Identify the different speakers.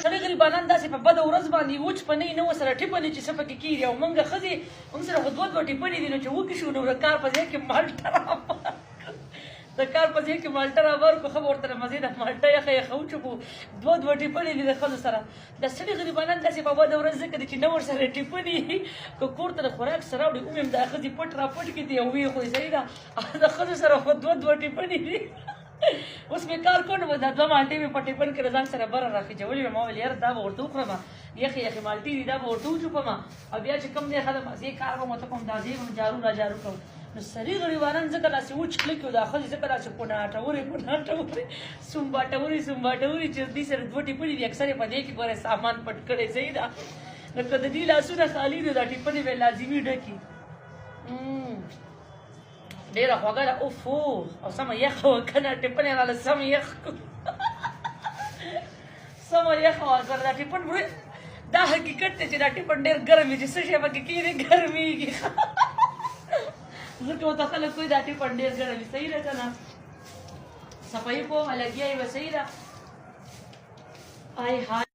Speaker 1: سړي غریبانان داسې په بده ورځ باندې وچ پنۍ نه ورسره ټیپنې چې څه پکې کېږي او موږ ښځې موږ سره خو دوه ټیپنې دي نو چې وکړي شو نو د کار په ځای کې مالټه د کار په ځای کې مالټه راوړو که ښه به ورته مزې د مالټه یخه یخه وچوکو دوه ټیپنې دي د ښځو سره د سړي غریبانان داسې په بده ورځ ځکه دي چې نه ورسره ټیپنې که کور ته د خوراک سره راوړي ومې دا ښځې پټ را پټ کړي دي او ویې خوري صحیح ده د ښځو سره خو دوه ټیپنې دي اوس مې کار کوو نو دا دوه مالټې مې په ټیپن کې له ځان سره بره راخېچولې وې ما ویل یاره دا به ورته وخورم یخې یخې مالټې دي دا به ورته وچوپم او بیا چې کوم دی ښه د مزې کار به م ورته کوم دا ځای به جارو را جارو کړم نو سړي غریبانان ځکه داسې وچ کلک یو دا ښځې ځکه داسې پوناټورې سومباټورې چې دوی سره دوه ټیپنې دي اکثر یې په دې کې ګورې سامان پټ کړی صحیح ده نو که د دې لاسونه خالي دي دا ټیپنې به لازمي ډکي ډېره خوږه ده اوفو او سمه یخه وه که نه ټیپنې راله سمه یخ سمه یخه وه سره دا ټیپن وروی دا حقیقت دی چې دا ټیپن ډېر ګرم وي چې څه شی پکې کېږي ګرمېږي ځکه ورته خلک وایي دا ټیپن ډېر ګرم وي صحیح ده که نه صفایي په ومه لګیا یې وه صحیح ده آی های